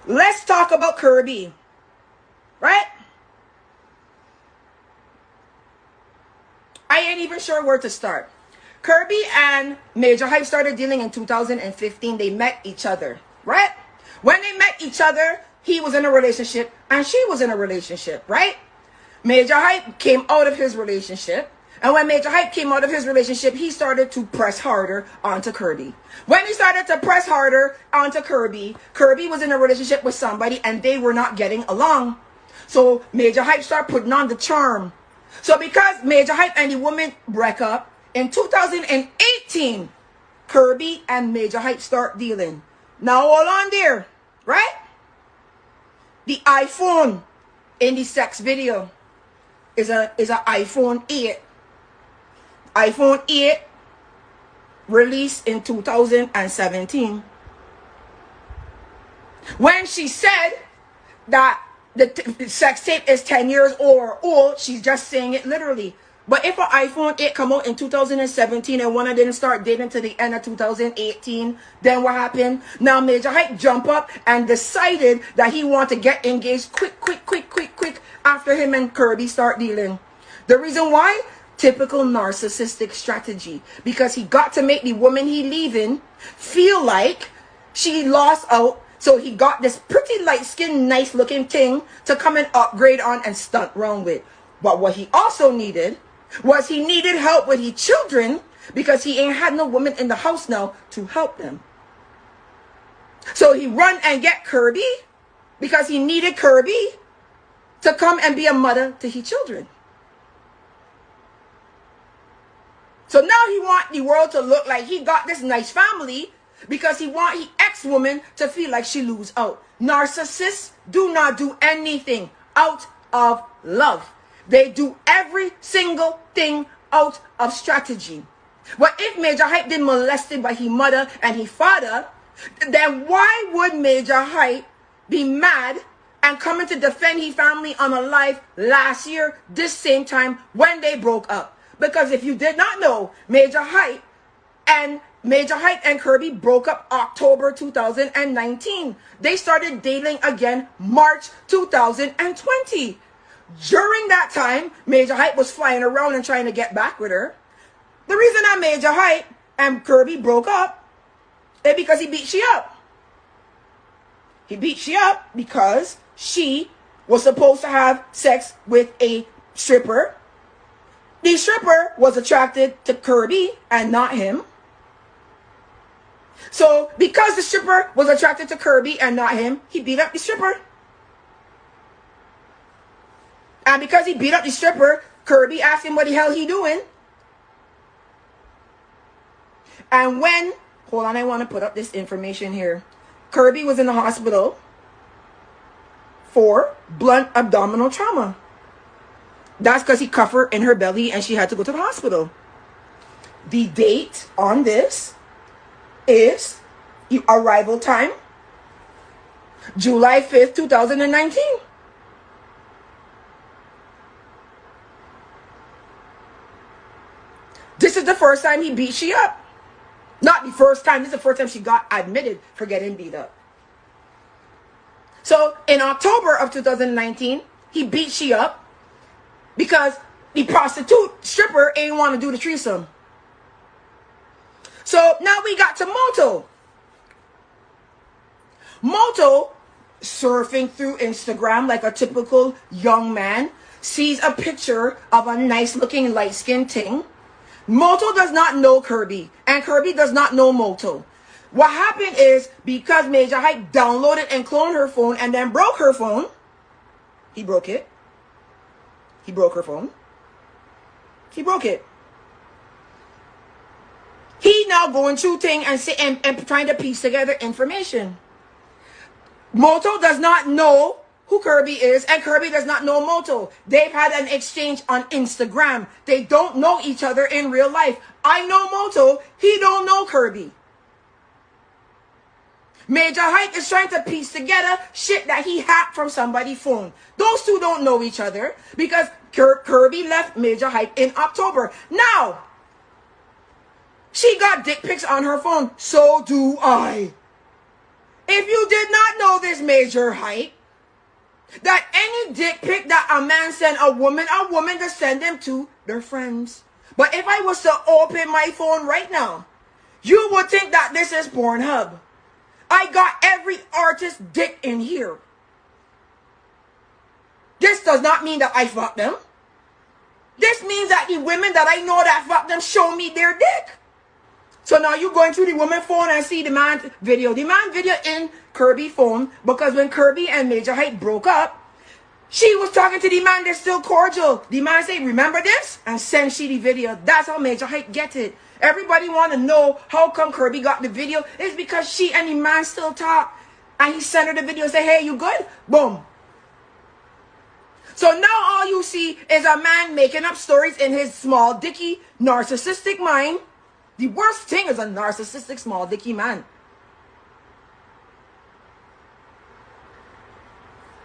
Let's talk about Kirby, right? I ain't even sure where to start. Kirby and Majah Hype started dealing in 2015. They met each other, right? When they met each other, he was in a relationship and she was in a relationship, right? Majah Hype came out of his relationship. And when Majah Hype came out of his relationship, he started to press harder onto Kirby. When he started to press harder onto Kirby, Kirby was in a relationship with somebody and they were not getting along. So Majah Hype started putting on the charm. So because Majah Hype and the woman break up, in 2018, Kirby and Majah Hype start dealing. Now hold on there, right? The iPhone in the sex video is a iPhone 8. iPhone 8 released in 2017. When she said that the sex tape is 10 years old, she's just saying it literally. But if an iPhone 8 come out in 2017 and one of them start dating to the end of 2018, then what happened? Now Majah Hype jump up and decided that he want to get engaged quick after him and Kirby start dealing. The reason why? Typical narcissistic strategy. Because he got to make the woman he leaving feel like she lost out. So he got this pretty light-skinned, nice-looking thing to come and upgrade on and stunt wrong with. But what he also needed was he needed help with his children because he ain't had no woman in the house now to help them. So he run and get Kirby because he needed Kirby to come and be a mother to his children. So now he want the world to look like he got this nice family because he want his ex-woman to feel like she lose out. Narcissists do not do anything out of love. They do every single thing out of strategy. But if Majah Hype been molested by his mother and his father, then why would Majah Hype be mad and coming to defend his family on a live last year, this same time when they broke up? Because if you did not know, Majah Hype and Kirby broke up October 2019. They started dating again March 2020. During that time, Majah Hype was flying around and trying to get back with her. The reason that Majah Hype and Kirby broke up is because he beat she up. He beat she up because she was supposed to have sex with a stripper. The stripper was attracted to Kirby and not him. So because the stripper was attracted to Kirby and not him, he beat up the stripper. And because he beat up the stripper, Kirby asked him what the hell he doing. And when, hold on, I want to put up this information here. Kirby was in the hospital for blunt abdominal trauma. That's because he cuffed her in her belly and she had to go to the hospital. The date on this is arrival time, July 5th, 2019. This is the first time he beat she up. Not the first time. This is the first time she got admitted for getting beat up. So in October of 2019, he beat she up because the prostitute stripper ain't want to do the threesome. So now we got to Moto. Moto, surfing through Instagram like a typical young man, sees a picture of a nice looking light skinned thing. Moto does not know Kirby, and Kirby does not know Moto. What happened is, because Majah Hype downloaded and cloned her phone and then broke her phone, he broke it. He broke her phone. He broke it. He now going through things and trying to piece together information. Moto does not know who Kirby is, and Kirby does not know Moto. They've had an exchange on Instagram. They don't know each other in real life. I know Moto. He don't know Kirby. Majah Hype is trying to piece together shit that he hacked from somebody's phone. Those two don't know each other because Kirby left Majah Hype in October. Now, she got dick pics on her phone. So do I. If you did not know know this Major Height, that any dick pic that a man send a woman to send them to their friends. But if I was to open my phone right now, you would think that this is Pornhub. I got every artist dick in here. This does not mean that I fuck them. This means that the women that I know that fuck them show me their dick. So now you going through the woman phone and see the man video. The man video in Kirby phone, because when Kirby and Majah Height broke up, she was talking to the man. They're still cordial. The man say, remember this? And send she the video. That's how Majah Height get it. Everybody want to know how come Kirby got the video. It's because she and the man still talk. And he sent her the video and say, hey, you good? Boom. So now all you see is a man making up stories in his small dicky narcissistic mind. The worst thing is a narcissistic small dicky man.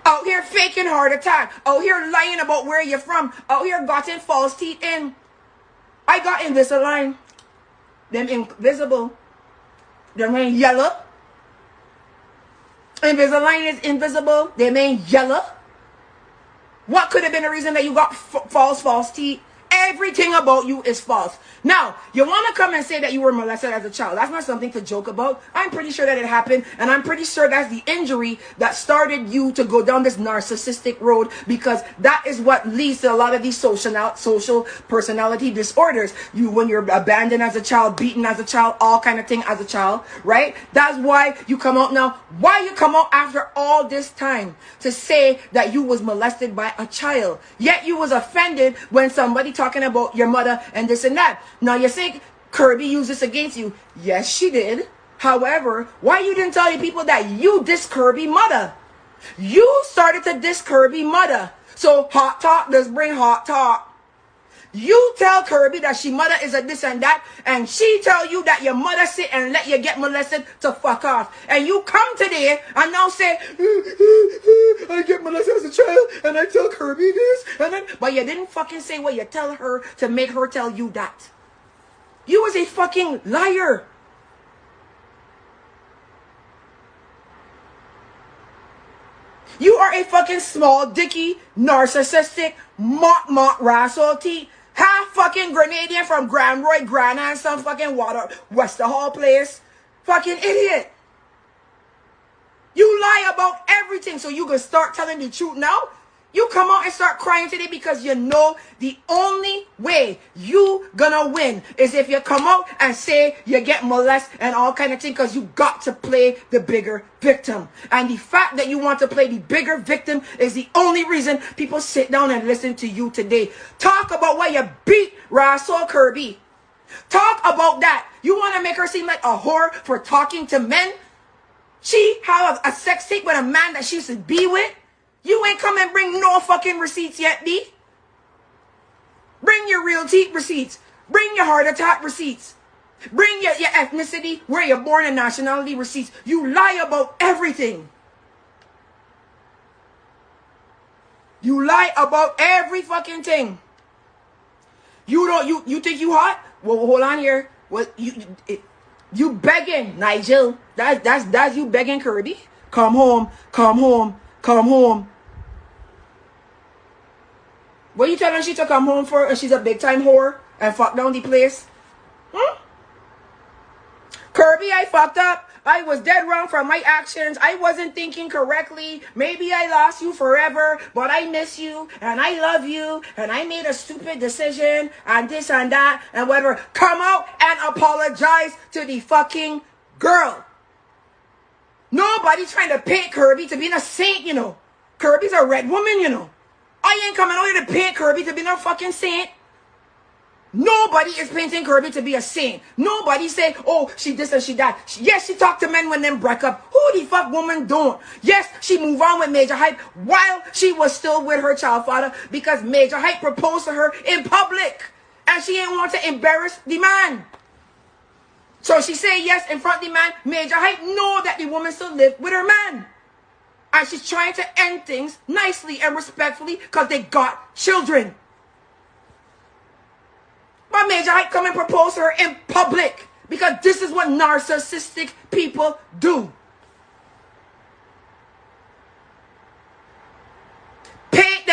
Out here faking heart attack. Out here lying about where you're from. Out here gotten false teeth in. I got Invisalign. Them invisible. Them ain't yellow. Invisalign is invisible. Them ain't yellow. What could have been the reason that you got false teeth? Everything about you is false. Now, you want to come and say that you were molested as a child. That's not something to joke about. I'm pretty sure that it happened. And I'm pretty sure that's the injury that started you to go down this narcissistic road. Because that is what leads to a lot of these social personality disorders. When you're abandoned as a child, beaten as a child, all kind of thing as a child. Right? That's why you come out now. Why you come out after all this time to say that you was molested by a child. Yet you was offended when somebody talking about your mother and this and that. Now you say Kirby used this against you. Yes, she did. However, why you didn't tell your people that you diss Kirby mother? You started to diss Kirby mother. So hot talk does bring hot talk. You tell Kirby that she mother is a this and that, and she tell you that your mother sit and let you get molested to fuck off. And you come today and now say, I get molested as a child, and I tell Kirby this, and then, but you didn't fucking say what you tell her to make her tell you that. You was a fucking liar. You are a fucking small dicky, narcissistic, mock rascal teeth. Half fucking Grenadian from Grand Roy, Grana, and some fucking water, Wester Hall place. Fucking idiot. You lie about everything, so you can start telling the truth now. You come out and start crying today because you know the only way you gonna win is if you come out and say you get molested and all kind of thing, because you got to play the bigger victim. And the fact that you want to play the bigger victim is the only reason people sit down and listen to you today. Talk about why you beat Russell Kirby. Talk about that. You want to make her seem like a whore for talking to men? She have a sex tape with a man that she used to be with? You ain't come and bring no fucking receipts yet, B. Bring your real teeth receipts. Bring your heart attack receipts. Bring your ethnicity, where you're born and nationality receipts. You lie about everything. You lie about every fucking thing. You think you hot? Well, hold on here. Well, you begging, Nigel. That's you begging Kirby. Come home, come home, come home. What you telling she to come home for? And she's a big time whore and fuck down the place? Kirby, I fucked up. I was dead wrong for my actions. I wasn't thinking correctly. Maybe I lost you forever, but I miss you and I love you and I made a stupid decision and this and that and whatever. Come out and apologize to the fucking girl. Nobody's trying to paint Kirby to be a saint, you know. Kirby's a red woman, you know. I ain't coming out here to paint Kirby to be no fucking saint. Nobody is painting Kirby to be a saint. Nobody say, oh, she this and she that. Yes, she talked to men when them break up. Who the fuck woman don't? Yes, she moved on with Majah Height while she was still with her child father because Majah Height proposed to her in public. And she didn't want to embarrass the man. So she say yes in front of the man. Majah Height know that the woman still live with her man. And she's trying to end things nicely and respectfully because they got children. But Majah Height come and propose to her in public because this is what narcissistic people do.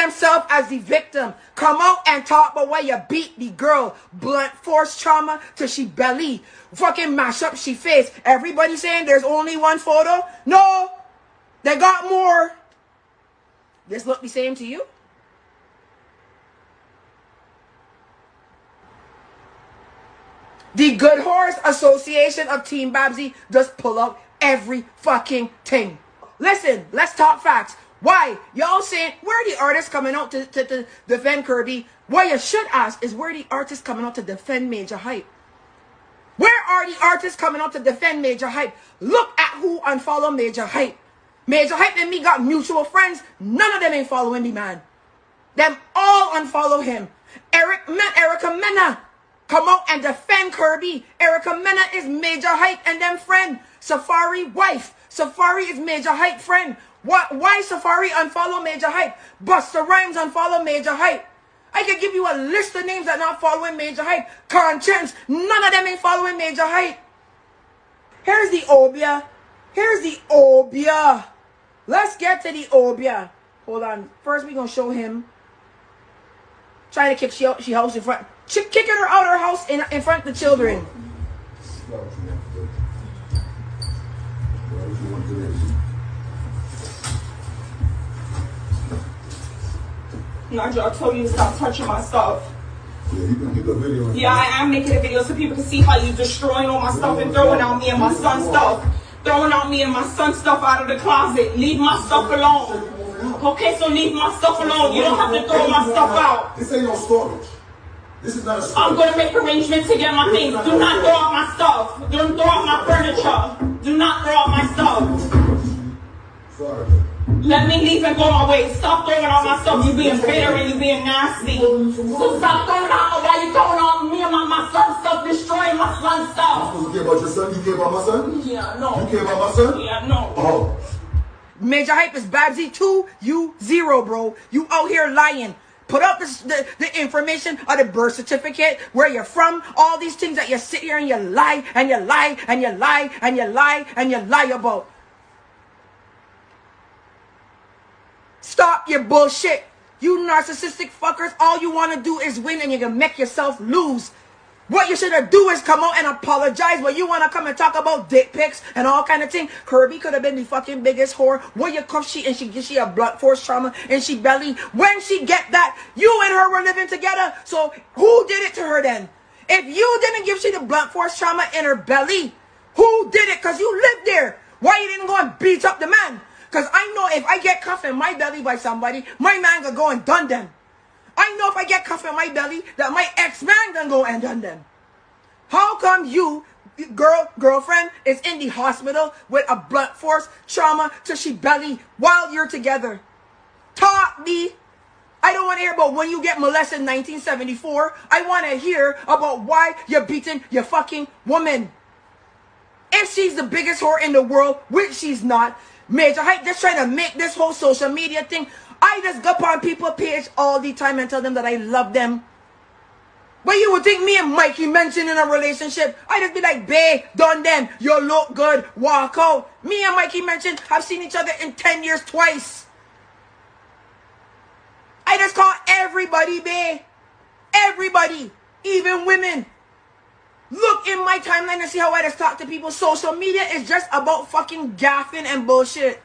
themselves as the victim. Come out and talk about why you beat the girl. Blunt force trauma till she belly. Fucking mash up she face. Everybody saying there's only one photo. No, they got more. This look the same to you? The Good Horse Association of Team Babsy just pull out every fucking thing. Listen, let's talk facts. Why? Y'all saying, where are the artists coming out to defend Kirby? What you should ask is, where are the artists coming out to defend Majah Hype? Where are the artists coming out to defend Majah Hype? Look at who unfollow Majah Hype. Majah Hype and me got mutual friends. None of them ain't following the man. Them all unfollow him. Erica Mena come out and defend Kirby. Erica Mena is Majah Hype and them friend. Safari wife. Safari is Majah Hype friend. Why Safari unfollow Majah Hype? Busta Rhymes unfollow Majah Hype. I could give you a list of names that not following Majah Hype. Conscience, none of them ain't following Majah Hype. Here's the Obia. Here's the Obia. Let's get to the Obia. Hold on. First we gonna show him trying to kick she house in front. Kicking her out of her house in front of the children. Majah, I told you to stop touching my stuff. Yeah, you can get the video. Yeah, I am making a video so people can see how you destroying all my stuff and throwing out me and my son's stuff. Throwing out me and my son's stuff out of the closet. Leave my stuff alone. Okay, so leave my stuff alone. You don't have to throw my stuff out. This ain't no storage. This is not a storage. I'm going to make arrangements to get my things. Do not throw out my stuff. Don't throw out my furniture. Do not throw out my stuff. Sorry. Let me leave and go my way. Stop throwing out my stuff. You being bitter and you being nasty. So stop throwing out. Why you throwing out me and my son's stuff, destroying my son's stuff? You care about your son? You care about my son? Yeah, no. You care about my son? Yeah, no. Oh. Majah Hype is Babsy 2, you 0, bro. You out here lying. Put up the information of the birth certificate, where you're from, all these things that you sit here and you lie and you lie and you lie and you lie and you lie about. Stop your bullshit. You narcissistic fuckers, all you want to do is win and you're going to make yourself lose. What you should do is come out and apologize. But you want to come and talk about dick pics and all kind of thing. Kirby could have been the fucking biggest whore. Where you cuff she and she a blunt force trauma and she belly. When she get that, you and her were living together. So who did it to her then? If you didn't give she the blunt force trauma in her belly, who did it? Because you lived there. Why you didn't go and beat up the man? Because I know if I get cuffed in my belly by somebody, my man gonna go and done them. I know if I get cuffed in my belly, that my ex-man gonna go and done them. How come you, girlfriend, is in the hospital with a blunt force trauma to she belly while you're together? Talk me. I don't want to hear about when you get molested in 1974. I want to hear about why you're beating your fucking woman. If she's the biggest whore in the world, which she's not, Majah Hype just trying to make this whole social media thing. I just go on people's page all the time and tell them that I love them. But you would think me and Mikey mentioned in a relationship, I just be like, babe, done them, you look good, walk out. Me and Mikey mentioned have seen each other in 10 years twice. I just call everybody babe. Everybody, even women. Look in my timeline and see how I just talk to people. Social media is just about fucking gaffing and bullshit.